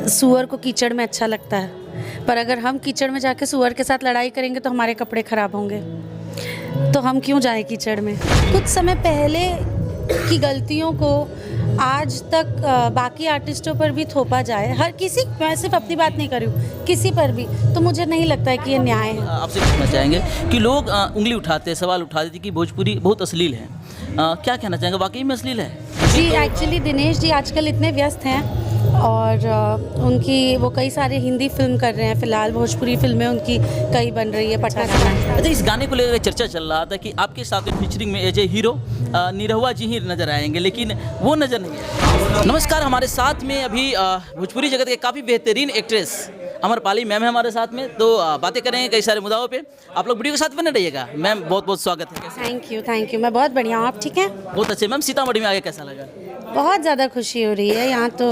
सूअर को कीचड़ में अच्छा लगता है, पर अगर हम कीचड़ में जाके सूअर के साथ लड़ाई करेंगे तो हमारे कपड़े ख़राब होंगे, तो हम क्यों जाएं कीचड़ में। कुछ समय पहले की गलतियों को आज तक बाकी आर्टिस्टों पर भी थोपा जाए, हर किसी, मैं सिर्फ अपनी बात नहीं कर रही हूँ, किसी पर भी, तो मुझे नहीं लगता है कि ये न्याय है। आपसे पूछना चाहेंगे कि लोग उंगली उठाते हैं, सवाल उठाते हैं कि भोजपुरी बहुत अश्लील है, क्या कहना चाहेंगे, वाकई में अश्लील है? जी, एक्चुअली दिनेश जी आजकल इतने व्यस्त हैं और उनकी वो कई सारे हिंदी फिल्म कर रहे हैं, फिलहाल भोजपुरी फिल्में उनकी कई बन रही है, पठान। अच्छा, इस गाने को लेकर चर्चा चल रहा था कि आपके साथ फीचरिंग में एज ए हीरो निरहुआ जी ही नजर आएंगे, लेकिन वो नजर नहीं आए। नमस्कार, हमारे साथ में अभी भोजपुरी जगत के काफ़ी बेहतरीन एक्ट्रेस अमरपाली मैम है हमारे साथ में, तो बातें करेंगे कई सारे मुद्दों पे। आप लोग वीडियो के साथ बने रहिएगा। मैम बहुत बहुत स्वागत है। थैंक यू, मैं बहुत बढ़िया हूँ, आप ठीक हैं? बहुत अच्छे। मैम सीतामढ़ी में आगे कैसा लगा? बहुत ज़्यादा खुशी हो रही है, यहाँ तो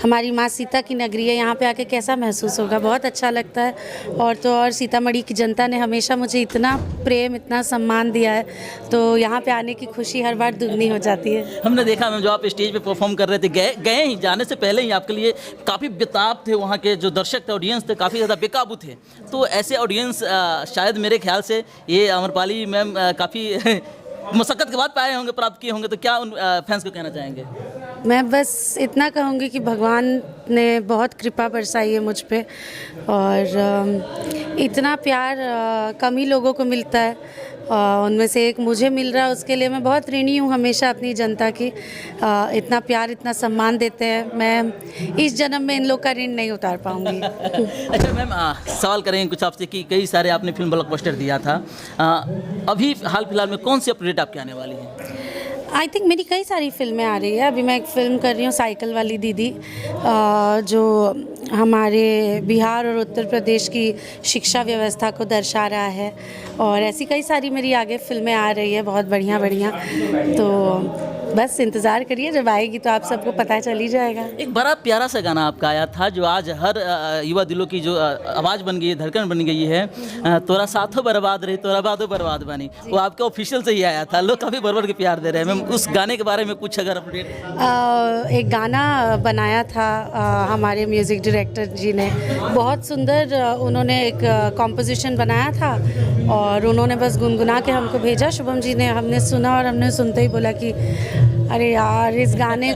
हमारी माँ सीता की नगरी है, यहाँ पे आके कैसा महसूस होगा, बहुत अच्छा लगता है। और तो और सीतामढ़ी की जनता ने हमेशा मुझे इतना प्रेम, इतना सम्मान दिया है, तो यहाँ पे आने की खुशी हर बार दुगनी हो जाती है। हमने देखा मैम, जो आप स्टेज पे परफॉर्म कर रहे थे, गए ही जाने से पहले ही आपके लिए काफ़ी बेताब थे, वहाँ के जो दर्शक थे, ऑडियंस थे, काफ़ी ज़्यादा बेकाबू थे। तो ऐसे ऑडियंस शायद मेरे ख्याल से ये अमरपाली मैम काफ़ी मशक्क़त के बाद पाए होंगे, प्राप्त किए होंगे, तो क्या उन फैंस को कहना चाहेंगे? मैं बस इतना कहूँगी कि भगवान ने बहुत कृपा बरसाई है मुझ पे, और इतना प्यार कम ही लोगों को मिलता है, उनमें से एक मुझे मिल रहा है, उसके लिए मैं बहुत ऋणी हूँ हमेशा अपनी जनता की। इतना प्यार, इतना सम्मान देते हैं, मैं इस जन्म में इन लोग का ऋण नहीं उतार पाऊँगी। अच्छा मैम, सवाल करेंगे कुछ आपसे कि कई सारे आपने फिल्म ब्लॉकबस्टर दिया था, अभी हाल फिलहाल में कौन सी अपडेट आपकी आने वाली है? आई थिंक मेरी कई सारी फिल्में आ रही है, अभी मैं एक फ़िल्म कर रही हूँ साइकिल वाली दीदी, जो हमारे बिहार और उत्तर प्रदेश की शिक्षा व्यवस्था को दर्शा रहा है, और ऐसी कई सारी मेरी आगे फिल्में आ रही है, बहुत बढ़िया बढ़िया। तो बस इंतज़ार करिए, जब आएगी तो आप सबको पता चल ही जाएगा। एक बड़ा प्यारा सा गाना आपका आया था, जो आज हर युवा दिलों की जो आवाज़ बन गई है, धड़कन बन गई है, तोरा साथों बर्बाद रही, तोरा बादो बर्बाद बनी, वो आपके ऑफिशियल से ही आया था, लोग काफ़ी भर के प्यार दे रहे हैं। मैम उस गाने के बारे में कुछ अगर अपडेट? एक गाना बनाया था हमारे म्यूज़िक डायरेक्टर जी ने, बहुत सुंदर उन्होंने एक कॉम्पोजिशन बनाया था, और उन्होंने बस गुनगुना के हमको भेजा, शुभम जी ने, हमने सुना और हमने सुनते ही बोला कि अरे यार, इस गाने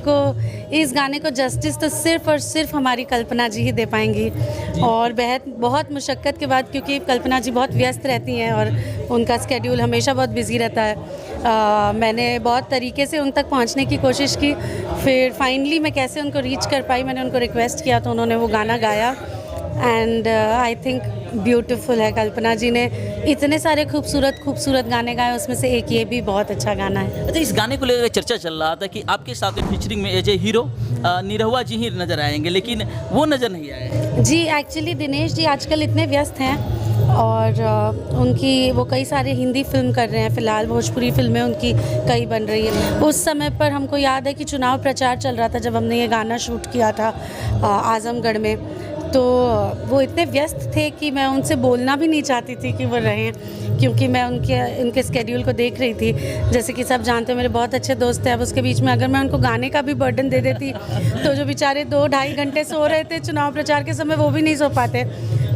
को जस्टिस तो सिर्फ और सिर्फ हमारी कल्पना जी ही दे पाएंगी, और बहुत मुशक्क़त के बाद, क्योंकि कल्पना जी बहुत व्यस्त रहती हैं और उनका स्केड्यूल हमेशा बहुत बिजी रहता है। मैंने बहुत तरीके से उन तक पहुंचने की कोशिश की, फिर फाइनली मैं कैसे उनको रीच कर पाई, मैंने उनको रिक्वेस्ट किया तो उन्होंने वो गाना गाया, एंड आई थिंक ब्यूटीफुल है। कल्पना जी ने इतने सारे खूबसूरत गाने गाए, उसमें से एक ये भी बहुत अच्छा गाना है। अच्छा, इस गाने को लेकर चर्चा चल रहा था कि आपके साथ फीचरिंग में एज ए हीरो निरहुआ जी ही नजर आएंगे, लेकिन वो नजर नहीं आए। जी, एक्चुअली दिनेश जी आजकल इतने व्यस्त हैं और उनकी वो कई सारे हिंदी फिल्म कर रहे हैं, फिलहाल भोजपुरी फिल्में उनकी कई बन रही है। उस समय पर हमको याद है कि चुनाव प्रचार चल रहा था जब हमने ये गाना शूट किया था आजमगढ़ में, तो वो इतने व्यस्त थे कि मैं उनसे बोलना भी नहीं चाहती थी कि वो रहें, क्योंकि मैं उनके स्केड्यूल को देख रही थी। जैसे कि सब जानते हो, मेरे बहुत अच्छे दोस्त हैं, अब उसके बीच में अगर मैं उनको गाने का भी बर्डन दे देती तो जो बेचारे 2-2.5 घंटे सो रहे थे चुनाव प्रचार के समय, वो भी नहीं सो पाते,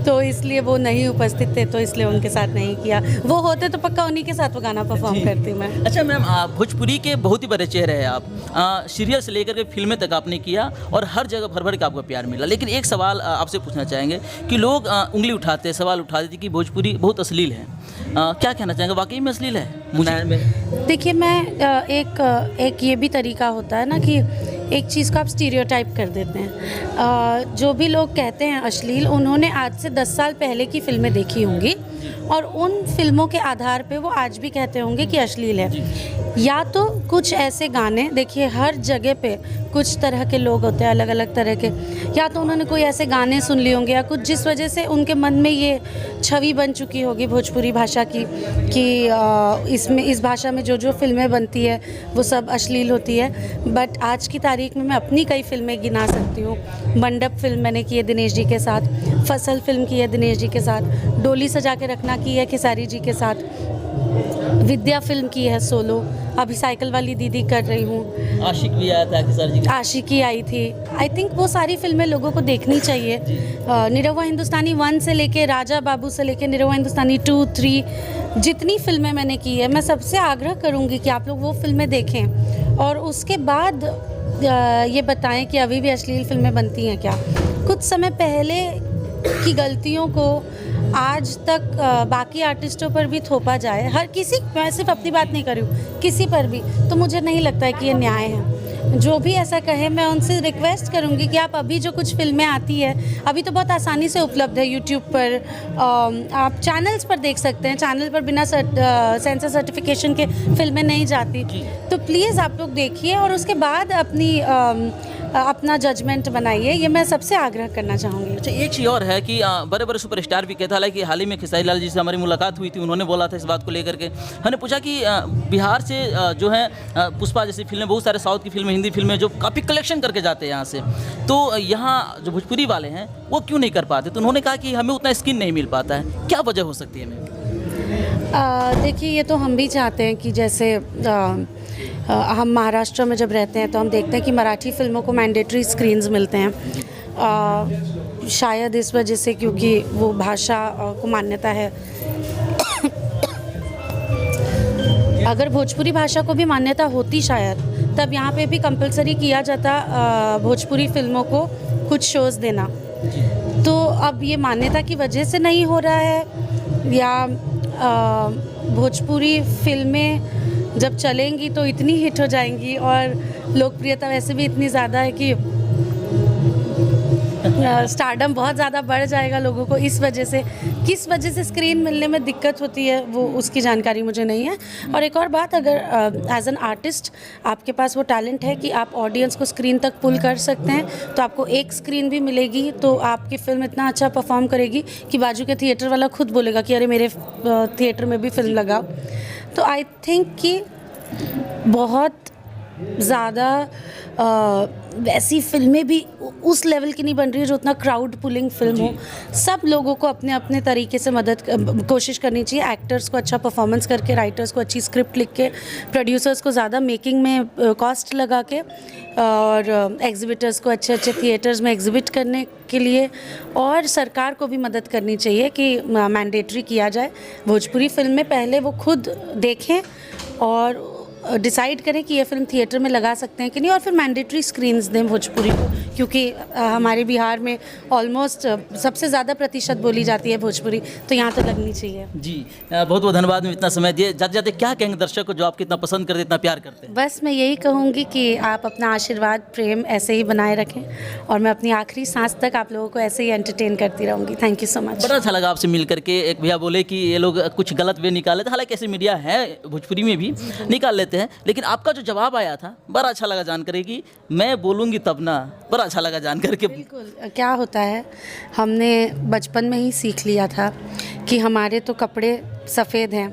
तो इसलिए वो नहीं उपस्थित थे, तो इसलिए उनके साथ नहीं किया। वो होते तो पक्का उन्हीं के साथ वो गाना परफॉर्म करती मैं। अच्छा मैम, भोजपुरी के बहुत ही बड़े चेहरे हैं आप, सीरियल से लेकर के फिल्में तक आपने किया और हर जगह भर भर के आपको प्यार मिला, लेकिन एक सवाल आपसे पूछना चाहेंगे कि लोग उंगली उठाते हैं, सवाल उठाते थे कि भोजपुरी बहुत अश्लील है, क्या कहना चाहेंगे, वाकई में अश्लील है? मुझे देखिए, मैं एक ये भी तरीका होता है ना कि एक चीज़ को आप स्टीरियोटाइप कर देते हैं। जो भी लोग कहते हैं अश्लील, उन्होंने आज से 10 साल पहले की फिल्में देखी होंगी और उन फिल्मों के आधार पे वो आज भी कहते होंगे कि अश्लील है। या तो कुछ ऐसे गाने, देखिए हर जगह पे कुछ तरह के लोग होते हैं, अलग अलग तरह के, या तो उन्होंने कोई ऐसे गाने सुन लिए होंगे या कुछ, जिस वजह से उनके मन में ये छवि बन चुकी होगी भोजपुरी भाषा की कि इस भाषा में जो फिल्में बनती है वो सब अश्लील होती है। बट आज की तारीख में मैं अपनी कई फिल्में गिना सकती हूँ। मंडप फिल्म मैंने की है दिनेश जी के साथ, फसल फिल्म की है दिनेश जी के साथ, डोली सजा के रखना की है खेसारी जी के साथ, विद्या फिल्म की है सोलो, अभी साइकिल वाली दीदी कर रही हूँ। आशिक भी आया था सर जी का। आशिकी आई थी। आई थिंक वो सारी फिल्में लोगों को देखनी चाहिए। निरहुआ हिंदुस्तानी 1 से लेके राजा बाबू से लेके निरहुआ हिंदुस्तानी 2, 3 जितनी फिल्में मैंने की है, मैं सबसे आग्रह करूँगी कि आप लोग वो फिल्में देखें और उसके बाद ये बताएं कि अभी भी अश्लील फिल्में बनती हैं क्या। कुछ समय पहले की गलतियों को आज तक बाकी आर्टिस्टों पर भी थोपा जाए, हर किसी, मैं सिर्फ अपनी बात नहीं कर रही हूँ, किसी पर भी, तो मुझे नहीं लगता है कि ये न्याय है। जो भी ऐसा कहे, मैं उनसे रिक्वेस्ट करूँगी कि आप अभी जो कुछ फिल्में आती है, अभी तो बहुत आसानी से उपलब्ध है यूट्यूब पर, आप चैनल्स पर देख सकते हैं, चैनल पर बिना सेंसर सर्टिफिकेशन के फिल्में नहीं जाती, तो प्लीज़ आप लोग देखिए और उसके बाद अपना जजमेंट बनाइए, ये मैं सबसे आग्रह करना चाहूँगी। अच्छा, एक चीज़ और है कि बड़े बड़े सुपरस्टार भी कहता, हालांकि हाल ही में खेसारी लाल जी से हमारी मुलाकात हुई थी, उन्होंने बोला था इस बात को लेकर के, हमने पूछा कि बिहार से जो है पुष्पा जैसी फिल्में, बहुत सारे साउथ की फिल्में, हिंदी फिल्में जो काफ़ी कलेक्शन करके जाते हैं यहाँ से, तो यहाँ जो भोजपुरी वाले हैं वो क्यों नहीं कर पाते? तो उन्होंने कहा कि हमें उतना स्किन नहीं मिल पाता है, क्या वजह हो सकती है मैम? देखिए, ये तो हम भी चाहते हैं कि जैसे हम महाराष्ट्र में जब रहते हैं तो हम देखते हैं कि मराठी फिल्मों को मैंडेटरी स्क्रीन्स मिलते हैं, शायद इस वजह से क्योंकि वो भाषा को मान्यता है। अगर भोजपुरी भाषा को भी मान्यता होती शायद, तब यहाँ पे भी कंपलसरी किया जाता भोजपुरी फिल्मों को कुछ शोज़ देना। तो अब ये मान्यता की वजह से नहीं हो रहा है, या भोजपुरी फिल्में जब चलेंगी तो इतनी हिट हो जाएंगी और लोकप्रियता वैसे भी इतनी ज़्यादा है कि स्टारडम बहुत ज़्यादा बढ़ जाएगा लोगों को, इस वजह से किस वजह से स्क्रीन मिलने में दिक्कत होती है वो उसकी जानकारी मुझे नहीं है। और एक और बात, अगर एज एन आर्टिस्ट आपके पास वो टैलेंट है कि आप ऑडियंस को स्क्रीन तक पुल कर सकते हैं, तो आपको एक स्क्रीन भी मिलेगी तो आपकी फिल्म इतना अच्छा परफॉर्म करेगी कि बाजू के थिएटर वाला खुद बोलेगा कि अरे मेरे थिएटर में भी फिल्म लगाओ। तो आई थिंक कि बहुत ज़्यादा वैसी फिल्में भी उस लेवल की नहीं बन रही है जो उतना क्राउड पुलिंग फिल्म हो। सब लोगों को अपने अपने तरीके से कोशिश करनी चाहिए, एक्टर्स को अच्छा परफॉर्मेंस करके, राइटर्स को अच्छी स्क्रिप्ट लिख के, प्रोड्यूसर्स को ज़्यादा मेकिंग में कॉस्ट लगा के, और एग्जिबिटर्स को अच्छे अच्छे थिएटर्स में एग्जिबिट करने के लिए, और सरकार को भी मदद करनी चाहिए कि मैंडेटरी किया जाए भोजपुरी फिल्में, पहले वो खुद देखें और डिसाइड करें कि ये फिल्म थिएटर में लगा सकते हैं कि नहीं, और फिर मैंडेटरी स्क्रीन्स दें भोजपुरी को, क्योंकि हमारे बिहार में ऑलमोस्ट सबसे ज़्यादा प्रतिशत बोली जाती है भोजपुरी, तो यहाँ तो लगनी चाहिए। जी, बहुत बहुत धन्यवाद में इतना समय दिए। जाते जाते क्या कहेंगे दर्शक को जो आपको इतना पसंद करते, इतना प्यार करते हैं? बस मैं यही कहूँगी कि आप अपना आशीर्वाद, प्रेम ऐसे ही बनाए रखें, और मैं अपनी आखिरी सांस तक आप लोगों को ऐसे ही एंटरटेन करती रहूँगी। Thank you so much. बड़ा अच्छा लगा आपसे मिल करके। एक भैया बोले कि ये लोग कुछ गलत वे निकाल लेते, हालांकि ऐसे मीडिया है भोजपुरी में भी निकाल लेते हैं, लेकिन आपका जो जवाब आया था बड़ा अच्छा लगा जान करके, मैं बोलूँगी तब ना, बड़ा अच्छा लगा जान करके। बिल्कुल, क्या होता है, हमने बचपन में ही सीख लिया था कि हमारे तो कपड़े सफ़ेद हैं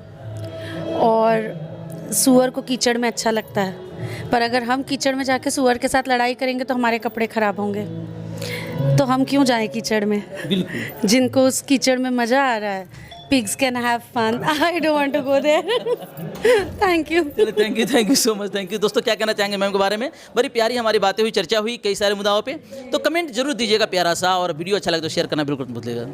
और सूअर को कीचड़ में अच्छा लगता है, पर अगर हम कीचड़ में जाके सूअर के साथ लड़ाई करेंगे तो हमारे कपड़े ख़राब होंगे, तो हम क्यों जाएं कीचड़ में? बिल्कुल, जिनको उस कीचड़ में मज़ा आ रहा है, pigs can have fun. I don't want to go there. Thank you. Thank you so much, thank you. दोस्तों, क्या कहना चाहेंगे मैम के बारे में? बड़ी प्यारी हमारी बातें हुई, चर्चा हुई कई सारे मुद्दाओं पे, तो कमेंट जरूर दीजिएगा प्यारा सा, और वीडियो अच्छा लगे तो शेयर करना बिल्कुल मत भूलिएगा।